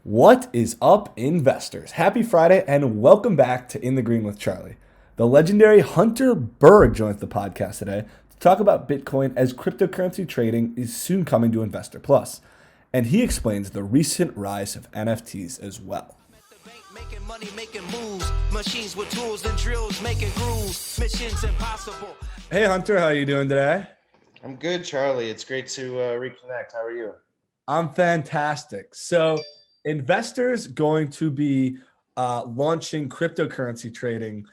What is up, investors? Happy Friday and welcome back to In the Green with Charlie. The legendary Hunter Berg joins the podcast today to talk about Bitcoin as cryptocurrency trading is soon coming to Investor Plus. And he explains the recent rise of NFTs as well. Making money, making moves, machines with tools and drills, making grooves, missions impossible. Hey Hunter, how are you doing today? I'm good, Charlie. It's great to reconnect. How are you? I'm fantastic. So, investors going to be launching cryptocurrency trading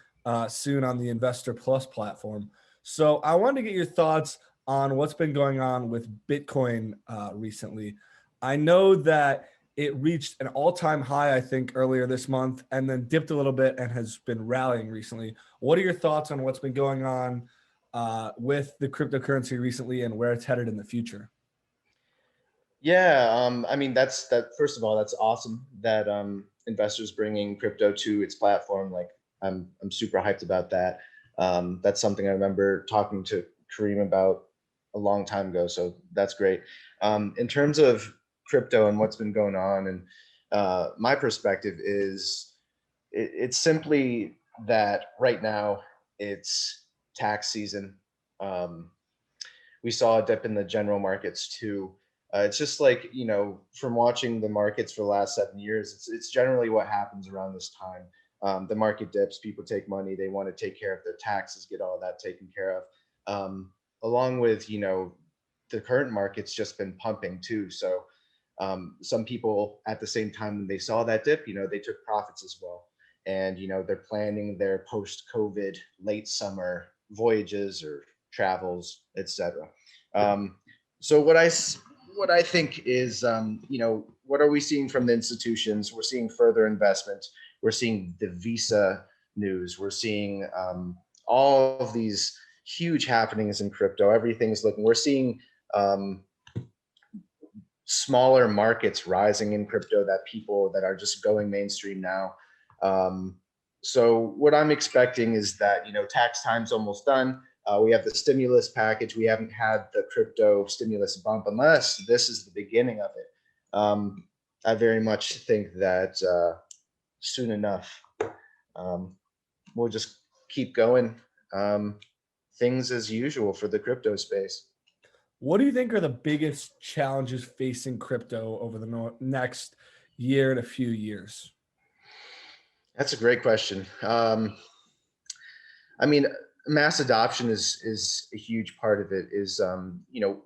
soon on the Investor Plus platform. So, I wanted to get your thoughts on what's been going on with Bitcoin recently. I know that it reached an all-time high, I think, earlier this month, and then dipped a little bit and has been rallying recently. What are your thoughts on what's been going on with the cryptocurrency recently and where it's headed in the future? Yeah, I mean that. First of all, that's awesome that investors bringing crypto to its platform. Like I'm super hyped about that. That's something I remember talking to Kareem about a long time ago. So that's great. In terms of crypto and what's been going on, and my perspective is it's simply that right now it's tax season. Um, we saw a dip in the general markets too. It's just like, from watching the markets for the last 7 years, it's generally what happens around this time. The market dips, people take money, they want to take care of their taxes, get all of that taken care of. Along with, the current market's just been pumping too. So some people at the same time when they saw that dip, they took profits as well. And, they're planning their post-COVID late summer voyages or travels, etc. Um, so what I think is, what are we seeing from the institutions? We're seeing further investment. We're seeing the Visa news. We're seeing all of these huge happenings in crypto. Everything's looking. We're seeing um, smaller markets rising in crypto that people that are just going mainstream now. Um, so what I'm expecting is that tax time's almost done. We have the stimulus package. We haven't had the crypto stimulus bump unless this is the beginning of it. I very much think that soon enough, um, we'll just keep going. Things as usual for the crypto space. What do you think are the biggest challenges facing crypto over the next year and a few years? That's a great question. I mean, mass adoption is a huge part of it. Is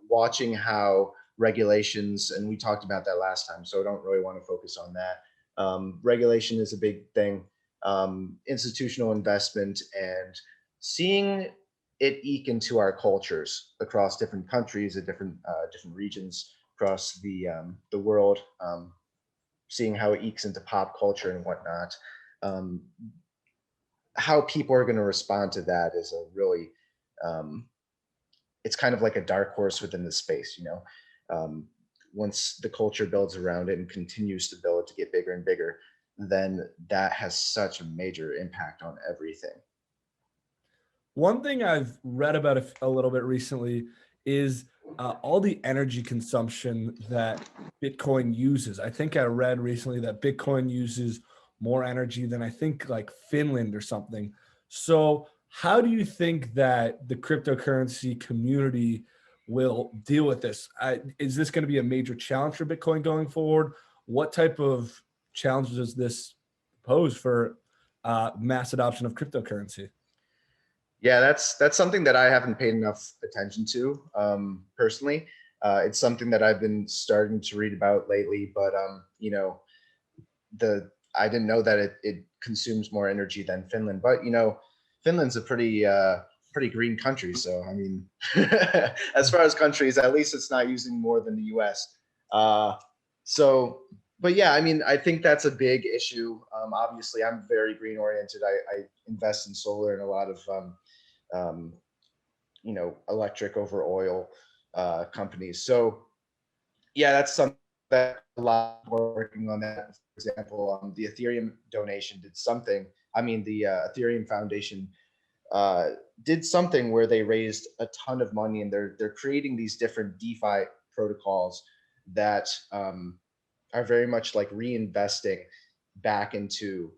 watching how regulations, and we talked about that last time, so I don't really want to focus on that. Regulation is a big thing. Institutional investment and seeing it eke into our cultures across different countries, at different regions across the world. Seeing how it ekes into pop culture and whatnot. Um, how people are going to respond to that is a really um, it's kind of like a dark horse within the space, um, once the culture builds around it and continues to build to get bigger and bigger, then that has such a major impact on everything. One thing I've read about a little bit recently is all the energy consumption that Bitcoin uses. I think I read recently that Bitcoin uses more energy than I think like Finland or something. So, how do you think that the cryptocurrency community will deal with this? Is this going to be a major challenge for Bitcoin going forward? What type of challenges does this pose for mass adoption of cryptocurrency? Yeah, that's something that I haven't paid enough attention to personally. It's something that I've been starting to read about lately, but the I didn't know that it consumes more energy than Finland. But Finland's a pretty green country, so I mean, as far as countries, at least it's not using more than the U.S. Uh, so, but yeah, I mean, I think that's a big issue. Obviously, I'm very green oriented. I invest in solar and a lot of um, electric over oil companies. So yeah, that's something that a lot more working on that. For example, the Ethereum donation did something. I mean, the Ethereum Foundation uh, did something where they raised a ton of money, and they're creating these different DeFi protocols that are very much like reinvesting back into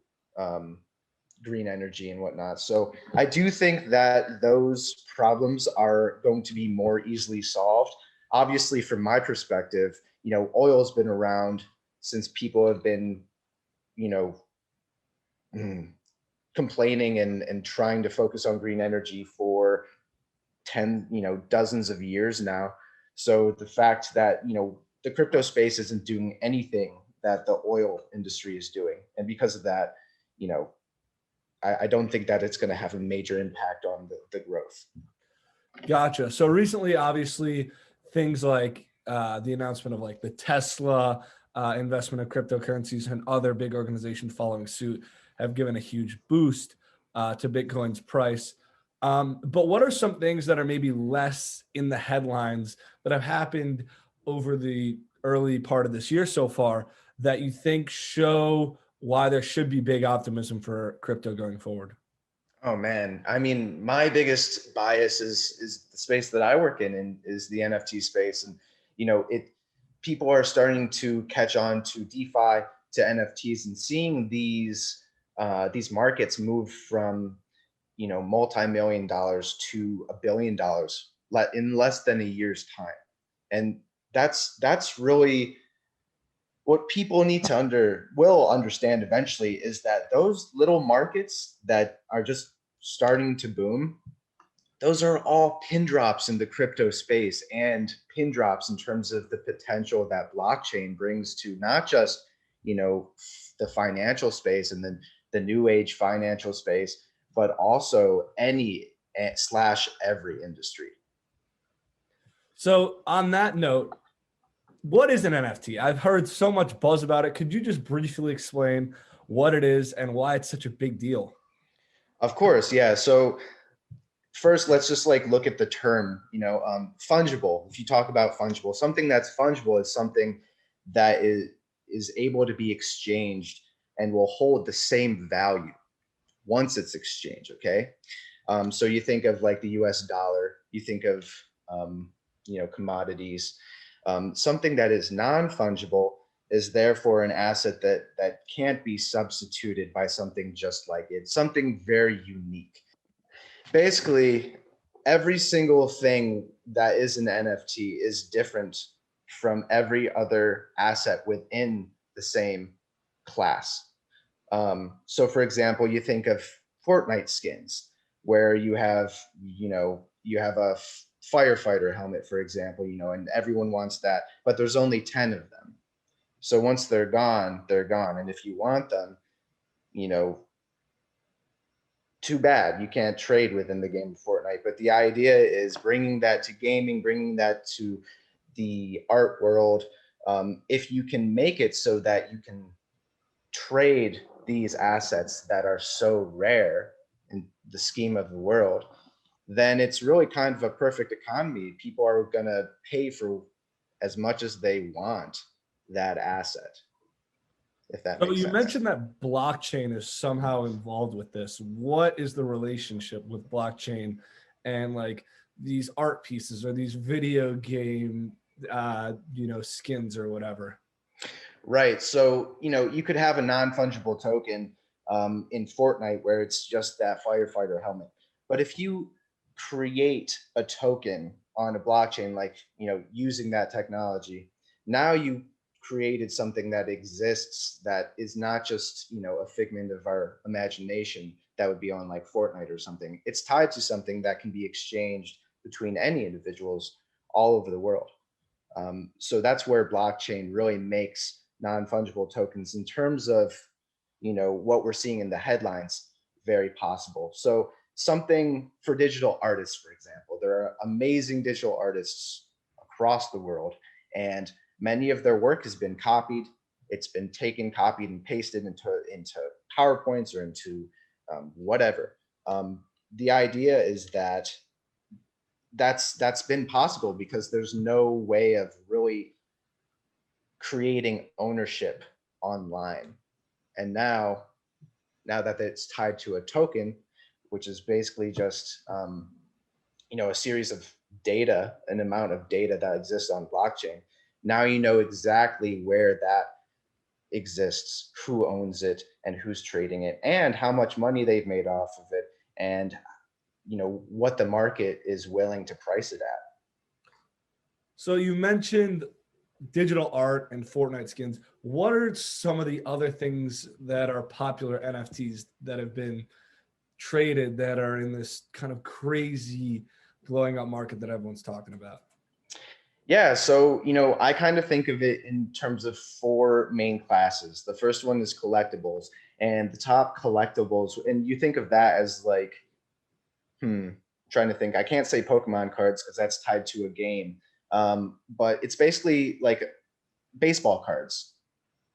green energy and whatnot. So I do think that those problems are going to be more easily solved. Obviously, from my perspective, oil has been around since people have been, you know, complaining and trying to focus on green energy for dozens of years now. So the fact that, the crypto space isn't doing anything that the oil industry is doing. And because of that, I don't think that it's going to have a major impact on the growth. Gotcha. So recently, obviously, things like the announcement of like the Tesla investment of cryptocurrencies and other big organizations following suit have given a huge boost to Bitcoin's price. But what are some things that are maybe less in the headlines that have happened over the early part of this year so far that you think show why there should be big optimism for crypto going forward? Oh man, I mean, my biggest bias is the space that I work in, and is the NFT space. And people are starting to catch on to DeFi, to NFTs, and seeing these markets move from multi-million dollars to $1 billion in less than a year's time. And that's really what people need to will understand eventually, is that those little markets that are just starting to boom, those are all pin drops in the crypto space, and pin drops in terms of the potential that blockchain brings to not just the financial space and then the new age financial space, but also any / every industry. So on that note, what is an NFT? I've heard so much buzz about it. Could you just briefly explain what it is and why it's such a big deal? Of course, yeah. So first, let's just look at the term, fungible. If you talk about fungible, something that's fungible is something that is able to be exchanged and will hold the same value once it's exchanged. Okay. So you think of like the US dollar, you think of, commodities. Something that is non-fungible is therefore an asset that can't be substituted by something just like it, something very unique. Basically, every single thing that is an NFT is different from every other asset within the same class. So for example, you think of Fortnite skins, where you have a firefighter helmet, for example, and everyone wants that, but there's only 10 of them. So once they're gone, they're gone. And if you want them, too bad, you can't trade within the game of Fortnite. But the idea is bringing that to gaming, bringing that to the art world. If you can make it so that you can trade these assets that are so rare in the scheme of the world, then it's really kind of a perfect economy. People are going to pay for as much as they want that asset, if that So makes you sense. mentioned that blockchain is somehow involved with this. What is the relationship with blockchain and like these art pieces or these video game, skins or whatever? Right. So, you could have a non-fungible token in Fortnite where it's just that firefighter helmet. But if you create a token on a blockchain, like, using that technology, now you created something that exists that is not just, a figment of our imagination that would be on like Fortnite or something. It's tied to something that can be exchanged between any individuals all over the world. So that's where blockchain really makes non-fungible tokens, in terms of what we're seeing in the headlines, very possible. So something for digital artists, for example, there are amazing digital artists across the world, and many of their work has been copied. It's been taken, copied, and pasted into PowerPoints or into whatever. The idea is that that's been possible because there's no way of really creating ownership online. And now that it's tied to a token, which is basically just a series of data, an amount of data that exists on blockchain, now you know exactly where that exists, who owns it, and who's trading it, and how much money they've made off of it, and what the market is willing to price it at. So you mentioned digital art and Fortnite skins. What are some of the other things that are popular NFTs that have been traded that are in this kind of crazy blowing up market that everyone's talking about? Yeah, so I kind of think of it in terms of four main classes. The first one is collectibles, and the top collectibles, and you think of that as like, trying to think. I can't say Pokemon cards because that's tied to a game, but it's basically like baseball cards.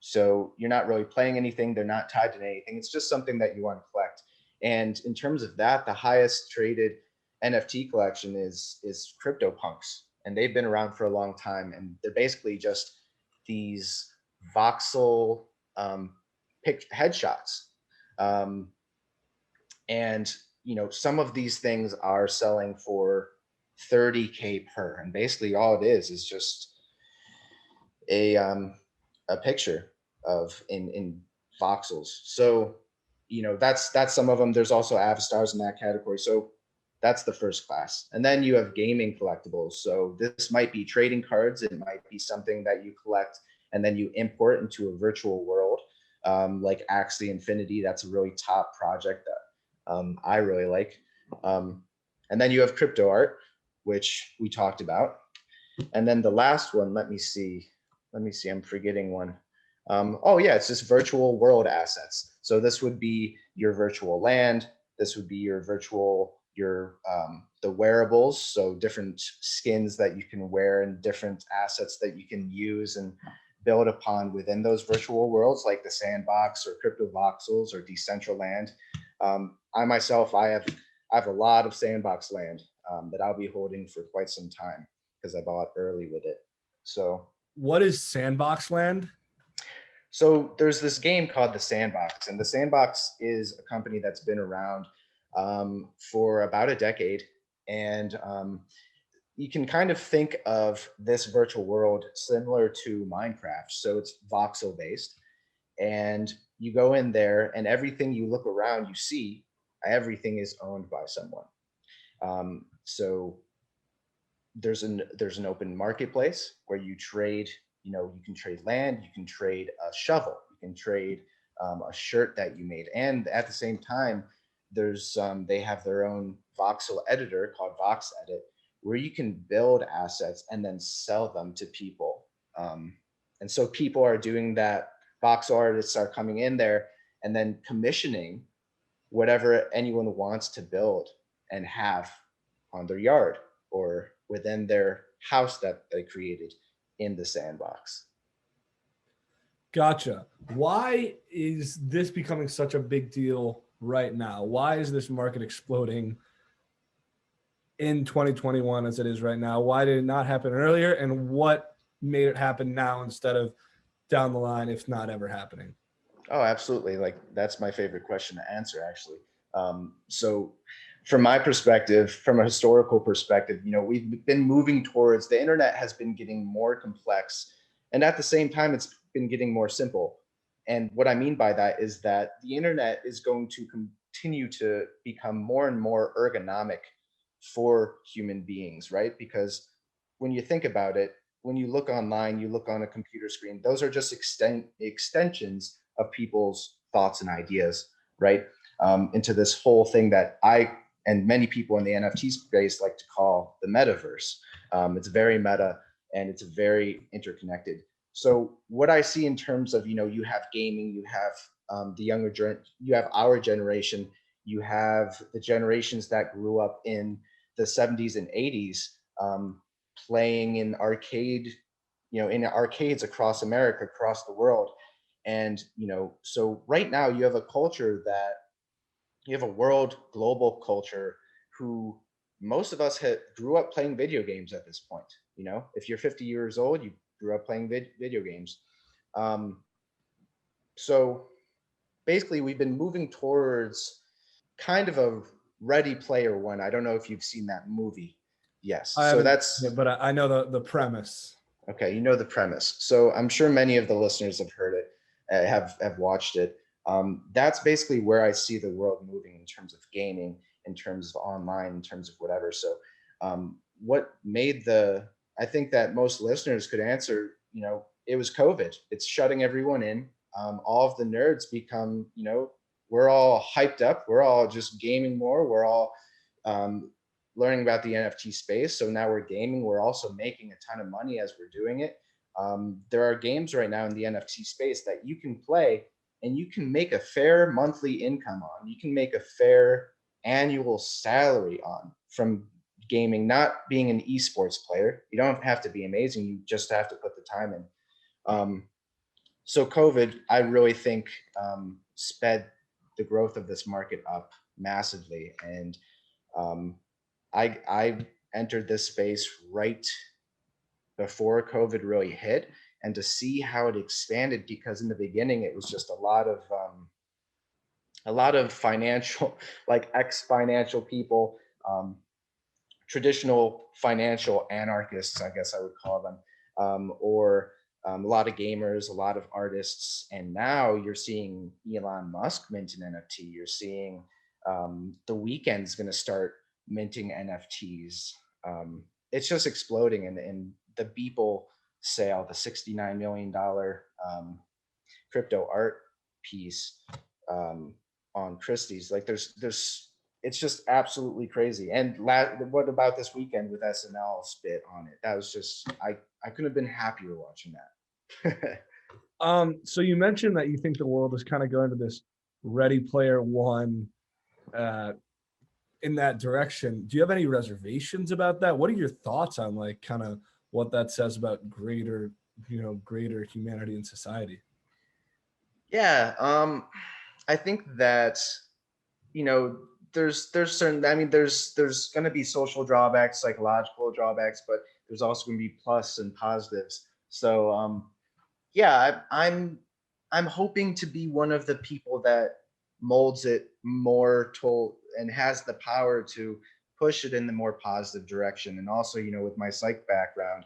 So you're not really playing anything. They're not tied to anything. It's just something that you want to collect. And in terms of that, the highest traded NFT collection is CryptoPunks, and they've been around for a long time. And they're basically just these voxel headshots. And some of these things are selling for 30K per, and basically all it is just a picture of in voxels. So that's some of them. There's also avatars in that category. So that's the first class. And then you have gaming collectibles. So this might be trading cards. It might be something that you collect and then you import into a virtual world, like Axie Infinity. That's a really top project that I really like. And then you have crypto art, which we talked about. And then the last one, let me see, I'm forgetting one. Oh yeah, it's just virtual world assets. So this would be your virtual land. This would be your the wearables. So different skins that you can wear and different assets that you can use and build upon within those virtual worlds, like the sandbox or crypto voxels or Decentraland. I myself, I have a lot of sandbox land that I'll be holding for quite some time because I bought early with it. So what is sandbox land? So there's this game called the Sandbox, and the Sandbox is a company that's been around for about a decade. And you can kind of think of this virtual world similar to Minecraft. So it's voxel based, and you go in there and everything you look around, you see everything is owned by someone. So there's an open marketplace where you trade. You can trade land, you can trade a shovel, you can trade a shirt that you made, and at the same time, there's they have their own voxel editor called VoxEdit, where you can build assets and then sell them to people. And so people are doing that. Voxel artists are coming in there and then commissioning whatever anyone wants to build and have on their yard or within their house that they created in the sandbox. Gotcha. Why is this becoming such a big deal right now? Why is this market exploding in 2021 as it is right now? Why did it not happen earlier? And what made it happen now instead of down the line, if not ever happening? Oh, absolutely. Like, that's my favorite question to answer, actually. So from my perspective, from a historical perspective, we've been moving towards, the internet has been getting more complex, and at the same time, it's been getting more simple. And what I mean by that is that the internet is going to continue to become more and more ergonomic for human beings, right? Because when you think about it, when you look online, you look on a computer screen, those are just extensions of people's thoughts and ideas, right? Into this whole thing that I and many people in the NFT space like to call the metaverse. It's very meta and it's very interconnected. So what I see in terms of, you have gaming, you have you have our generation, you have the generations that grew up in the 70s and 80s, playing in in arcades across America, across the world. And, so right now you have a culture that you have a world global culture who most of us grew up playing video games at this point. If you're 50 years old, you grew up playing video games. So basically we've been moving towards kind of a Ready Player One. I don't know if you've seen that movie. Yes. So that's, but I know the premise. okay. You know the premise. So I'm sure many of the listeners have heard it. have watched it. That's basically where I see the world moving in terms of gaming, in terms of online, in terms of whatever. So what made I think that most listeners could answer, it was COVID. It's shutting everyone in. All of the nerds become, we're all hyped up. We're all just gaming more. We're all learning about the NFT space. So now we're gaming. We're also making a ton of money as we're doing it. There are games right now in the NFT space that you can play and you can make a fair monthly income on. You can make a fair annual salary on from gaming, not being an esports player. You don't have to be amazing. You just have to put the time in. So COVID, I really think, sped the growth of this market up massively. And I entered this space right before COVID really hit, and to see how it expanded, because in the beginning it was just a lot of financial, like ex-financial people, traditional financial anarchists, I guess I would call them, or a lot of gamers, a lot of artists. And now you're seeing Elon Musk mint an NFT. You're seeing The Weeknd's going to start minting NFTs. It's just exploding. And the Beeple sale, the $69 million crypto art piece on Christie's, like it's just absolutely crazy. And what about this weekend with SNL's bit on it? That was just, I couldn't have been happier watching that. So you mentioned that you think the world is kind of going to this Ready Player One in that direction. Do you have any reservations about that? What are your thoughts on like kind of what that says about greater humanity and society? Yeah, I think that, there's certain, I mean, there's going to be social drawbacks, psychological drawbacks, but there's also going to be plus and positives. So yeah, I'm hoping to be one of the people that molds it more and has the power to push it in the more positive direction. And also, with my psych background,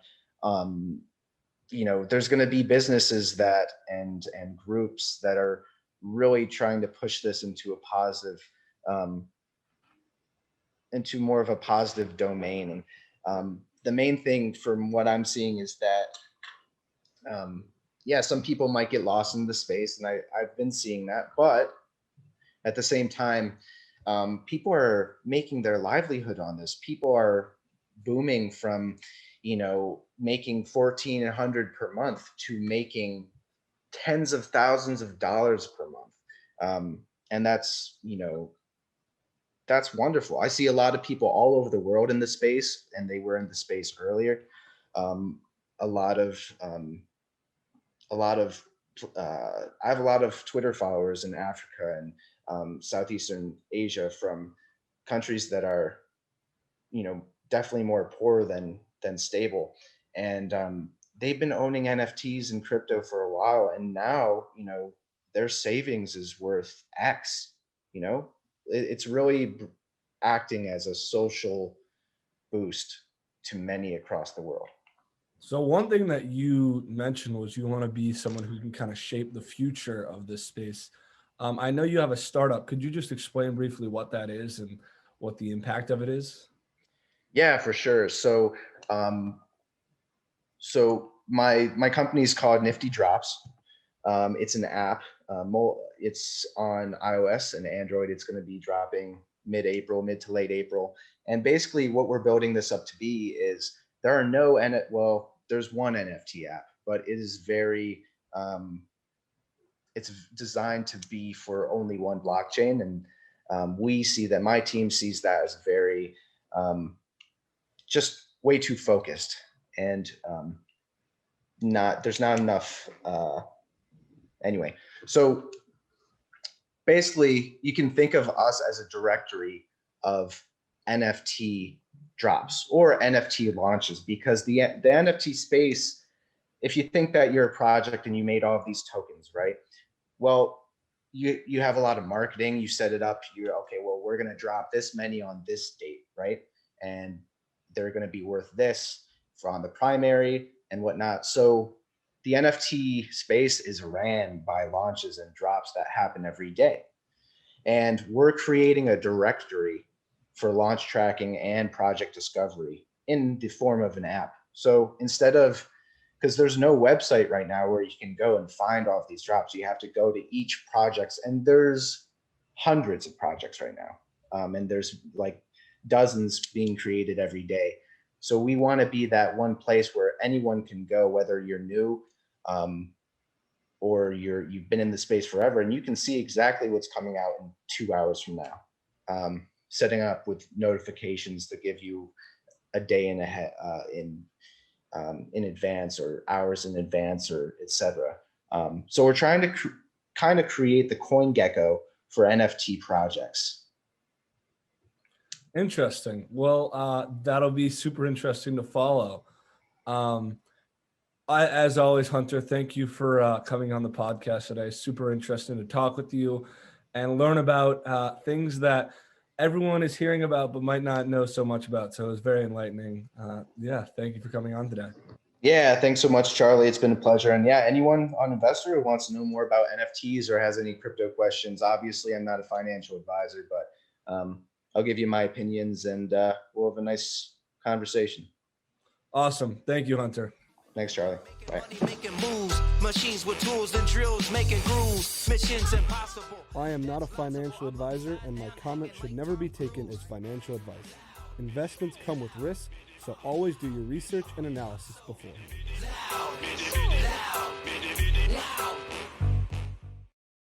there's going to be businesses that and groups that are really trying to push this into a positive, into more of a positive domain. And the main thing from what I'm seeing is that, yeah, some people might get lost in the space, and I've been seeing that, but at the same time, people are making their livelihood on this. People are booming from, making $1,400 per month to making tens of thousands of dollars per month. And that's, that's wonderful. I see a lot of people all over the world in the space, and they were in the space earlier. A lot of I have a lot of Twitter followers in Africa and Southeastern Asia, from countries that are, definitely more poor than stable. And they've been owning NFTs and crypto for a while, and now, their savings is worth X. It's really acting as a social boost to many across the world. So one thing that you mentioned was you want to be someone who can kind of shape the future of this space. I know you have a startup. Could you just explain briefly what that is and what the impact of it is? Yeah, for sure. So, my company is called Nifty Drops. It's an app. It's on iOS and Android. It's going to be dropping mid to late April. And basically, what we're building this up to be is there's one NFT app, but it is very, it's designed to be for only one blockchain. And we see that, my team sees that as very, just way too focused, and there's not enough. Anyway, so basically, you can think of us as a directory of NFT drops or NFT launches, because the NFT space, if you think that you're a project and you made all of these tokens, right? Well, you have a lot of marketing, you set it up, okay, well, we're going to drop this many on this date, right? And they're going to be worth this on the primary and whatnot. So the NFT space is ran by launches and drops that happen every day. And we're creating a directory for launch tracking and project discovery in the form of an app. So instead of, because there's no website right now where you can go and find all of these drops, you have to go to each project, and there's hundreds of projects right now. And there's like dozens being created every day. So we want to be that one place where anyone can go, whether you're new or you've been in the space forever, and you can see exactly what's coming out in 2 hours from now. Setting up with notifications to give you a day in ahead in advance, or hours in advance, or etc. So we're trying to kind of create the coin gecko for NFT projects. Interesting. Well, that'll be super interesting to follow. As always, Hunter, thank you for coming on the podcast today. Super interesting to talk with you and learn about things that everyone is hearing about but might not know so much about. So it was very enlightening. Yeah, thank you for coming on today. Yeah, thanks so much, Charlie. It's been a pleasure. And yeah, anyone on Invstr who wants to know more about NFTs or has any crypto questions, obviously I'm not a financial advisor, but I'll give you my opinions, and we'll have a nice conversation. Awesome. Thank you, Hunter. Thanks, Charlie. Bye. Making moves, machines with tools and drills making grooves, missions impossible. I am not a financial advisor, and my comments should never be taken as financial advice. Investments come with risk, so always do your research and analysis beforehand.